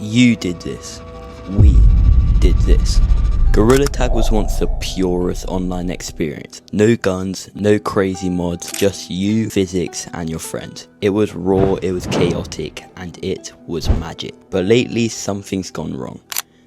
You did this. We did this. Gorilla Tag was once the purest online experience. No guns, no crazy mods, just you, physics, and your friends. It was raw, it was chaotic, and it was magic. But lately, something's gone wrong.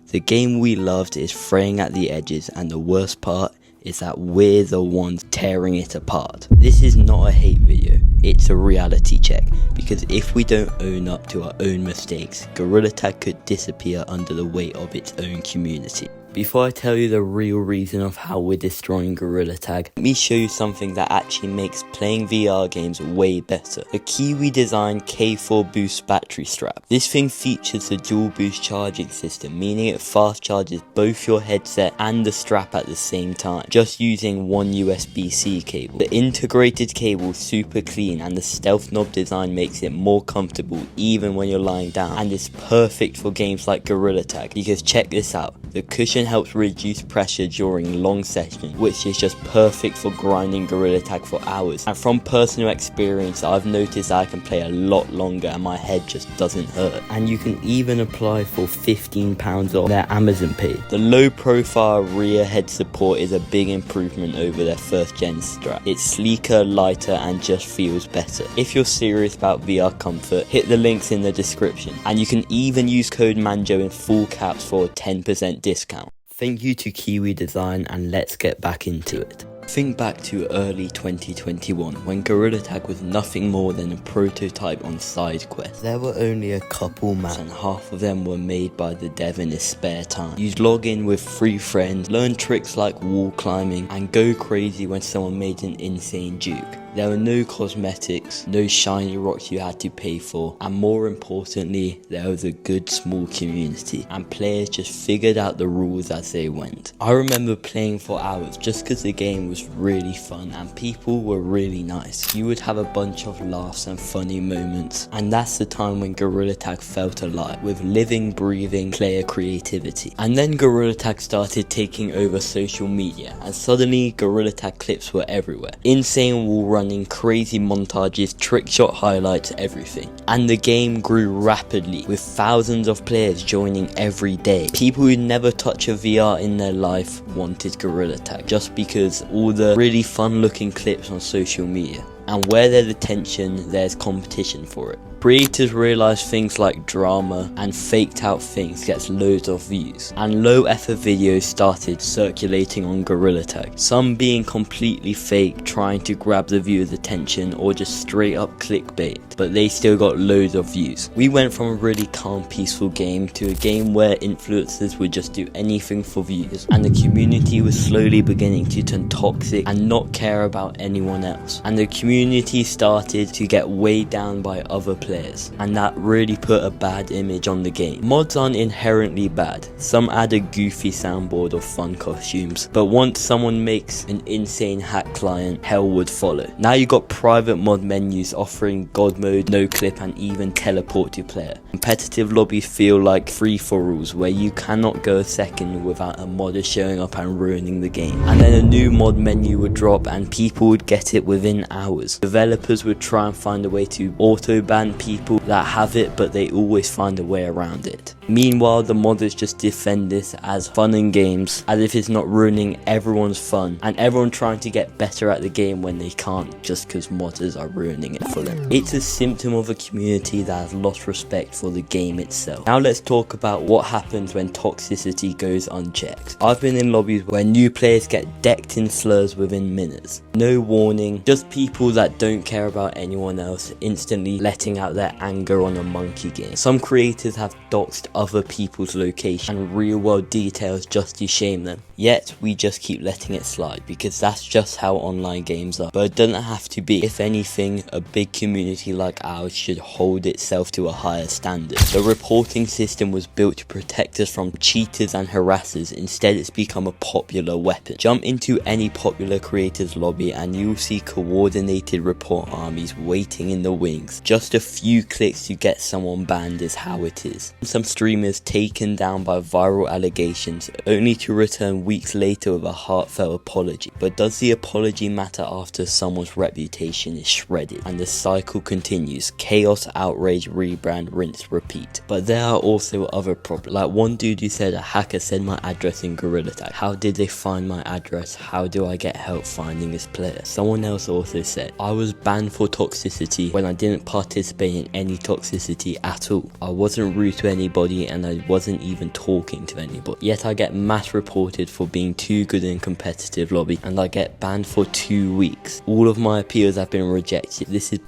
The game we loved is fraying at the edges, and the worst part is that we're the ones tearing it apart. This is not a hate video, it's a reality check, because if we don't own up to our own mistakes, Gorilla Tag could disappear under the weight of its own community. Before I tell you the real reason of how we're destroying Gorilla Tag, let me show you something that actually makes playing VR games way better. The Kiwi design K4 Boost battery strap. This thing features the DualBoost Charging System, meaning it fast charges both your headset and the strap at the same time, just using one USB-C cable. The integrated cable is super clean, and the stealth knob design makes it more comfortable even when you're lying down, and is perfect for games like Gorilla Tag, because check this out. The cushion helps reduce pressure during long sessions, which is just perfect for grinding Gorilla Tag for hours. And from personal experience, I've noticed I can play a lot longer and my head just doesn't hurt. And you can even apply for £15 off their Amazon page. The low profile rear head support is a big improvement over their first gen strap. It's sleeker, lighter, and just feels better. If you're serious about VR comfort, hit the links in the description. And you can even use code MANJO in full caps for a 10% discount. Thank you to Kiwi Design, and let's get back into it. Think back to early 2021 when Gorilla Tag was nothing more than a prototype on side quests. There were only a couple maps and half of them were made by the dev in his spare time. You'd log in with 3 friends, learn tricks like wall climbing, and go crazy when someone made an insane juke. There were no cosmetics, no shiny rocks you had to pay for, and more importantly, there was a good small community, and players just figured out the rules as they went. I remember playing for hours just because the game was really fun and people were really nice. You would have a bunch of laughs and funny moments, and that's the time when Gorilla Tag felt alive, with living, breathing player creativity. And then Gorilla Tag started taking over social media, and suddenly Gorilla Tag clips were everywhere. Insane wall running, crazy montages, trick shot highlights, everything. And the game grew rapidly, with thousands of players joining every day. People who'd never touched a VR in their life wanted Gorilla Tag, just because all the really fun looking clips on social media. And where there's attention, there's competition for it. Creators realised things like drama and faked out things gets loads of views, and low effort videos started circulating on Gorilla Tag, some being completely fake, trying to grab the viewer's attention, or just straight up clickbait, but they still got loads of views. We went from a really calm, peaceful game to a game where influencers would just do anything for views, and the community was slowly beginning to turn toxic and not care about anyone else, and the community started to get weighed down by other players, and that really put a bad image on the game. Mods aren't inherently bad. Some add a goofy soundboard or fun costumes, but once someone makes an insane hack client, hell would follow. Now you got private mod menus offering god mode, no clip, and even teleport to player. Competitive lobbies feel like free-for-alls where you cannot go a second without a modder showing up and ruining the game. And then a new mod menu would drop and people would get it within hours. Developers would try and find a way to auto-ban people that have it, but they always find a way around it. Meanwhile, the modders just defend this as fun in games, as if it's not ruining everyone's fun, and everyone trying to get better at the game when they can't just because modders are ruining it for them. It's a symptom of a community that has lost respect for the game itself. Now let's talk about what happens when toxicity goes unchecked. I've been in lobbies where new players get decked in slurs within minutes. No warning, just people that don't care about anyone else instantly letting out their anger on a monkey game. Some creators have doxed other people's location and real world details just to shame them. Yet we just keep letting it slide because that's just how online games are. But it doesn't have to be. If anything, a big community like ours should hold itself to a higher standard. The reporting system was built to protect us from cheaters and harassers. Instead, it's become a popular weapon. Jump into any popular creators lobby and you'll see coordinated automated report armies waiting in the wings. Just a few clicks to get someone banned is how it is. Some streamers taken down by viral allegations only to return weeks later with a heartfelt apology. But does the apology matter after someone's reputation is shredded? And the cycle continues. Chaos, outrage, rebrand, rinse, repeat. But there are also other problems. Like one dude who said a hacker said my address in Gorilla Tag. How did they find my address? How do I get help finding this player? Someone else also said I was banned for toxicity when I didn't participate in any toxicity at all. I wasn't rude to anybody and I wasn't even talking to anybody. Yet I get mass reported for being too good in competitive lobby and I get banned for 2 weeks. All of my appeals have been rejected. This is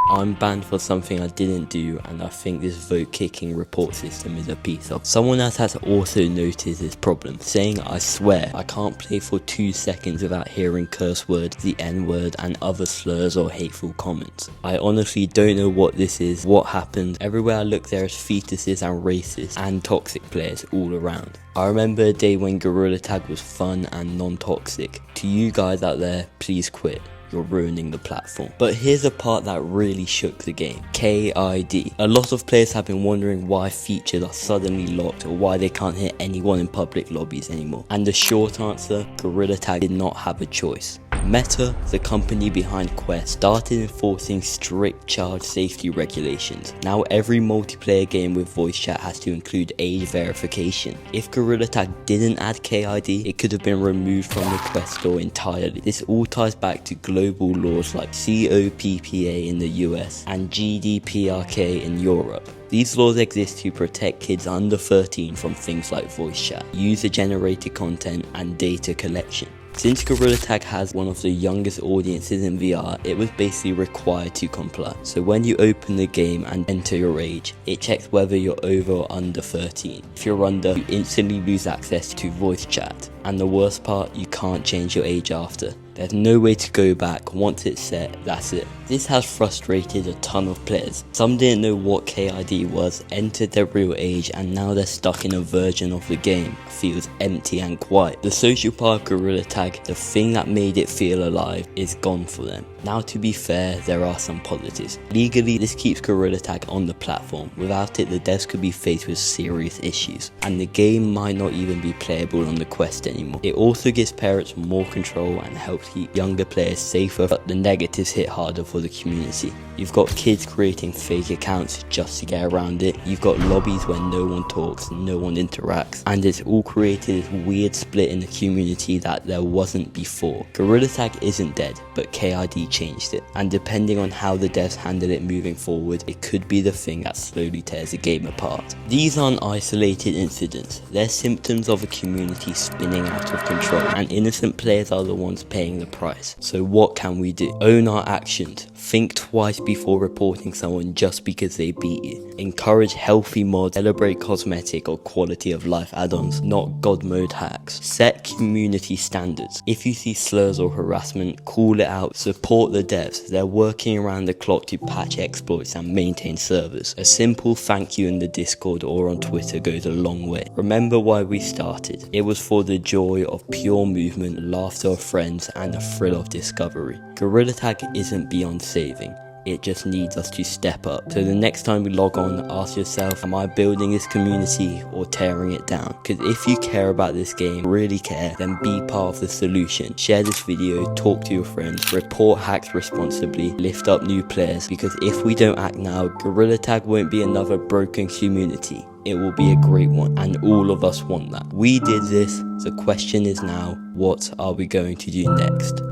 I'm banned for something I didn't do, and I think this vote kicking report system is a piece of. Someone else has also noticed this problem, saying I swear I can't play for 2 seconds without hearing curse words, the N word and other slurs or hateful comments. I honestly don't know what this is, what happened. Everywhere I look there is fetuses and racists and toxic players all around. I remember a day when Gorilla Tag was fun and non-toxic. To you guys out there, please quit. You're ruining the platform. But here's a part that really shook the game. K.I.D. A lot of players have been wondering why features are suddenly locked or why they can't hit anyone in public lobbies anymore. And the short answer, Gorilla Tag did not have a choice. Meta, the company behind Quest, started enforcing strict child safety regulations. Now every multiplayer game with voice chat has to include age verification. If Gorilla Tag didn't add K.I.D, it could have been removed from the Quest store entirely. This all ties back to global laws like COPPA in the US and GDPRK in Europe. These laws exist to protect kids under 13 from things like voice chat, user-generated content and data collection. Since Gorilla Tag has one of the youngest audiences in VR, it was basically required to comply. So when you open the game and enter your age, it checks whether you're over or under 13. If you're under, you instantly lose access to voice chat. And the worst part, you can't change your age after. There's no way to go back. Once it's set, that's it. This has frustrated a ton of players. Some didn't know what K.I.D was, entered their real age, and now they're stuck in a version of the game. It feels empty and quiet. The social part of Gorilla Tag, the thing that made it feel alive, is gone for them. Now to be fair, there are some positives. Legally, this keeps Gorilla Tag on the platform. Without it, the devs could be faced with serious issues, and the game might not even be playable on the Quest anymore. It also gives parents more control and helps keep younger players safer, but the negatives hit harder for the community. You've got kids creating fake accounts just to get around it. You've got lobbies where no one talks, no one interacts, and it's all created this weird split in the community that there wasn't before. Gorilla Tag isn't dead, but K.I.D changed it, and depending on how the devs handle it moving forward, it could be the thing that slowly tears the game apart. These aren't isolated incidents, they're symptoms of a community spinning out of control, and innocent players are the ones paying the price. So what can we do? Own our actions. Think twice before reporting someone just because they beat you. Encourage healthy mods, celebrate cosmetic or quality of life add-ons, not god mode hacks. Set community standards. If you see slurs or harassment, call it out. Support the devs. They're working around the clock to patch exploits and maintain servers. A simple thank you in the Discord or on Twitter goes a long way. Remember why we started. It was for the joy of pure movement, laughter of friends and the thrill of discovery. Gorilla Tag isn't beyond saving. It just needs us to step up. So the next time you log on, ask yourself, am I building this community or tearing it down? Because if you care about this game, really care, then be part of the solution. Share this video, talk to your friends, report hacks responsibly, lift up new players. Because if we don't act now, Gorilla Tag won't be another broken community. It will be a great one, and all of us want that. We did this. The question is now, what are we going to do next?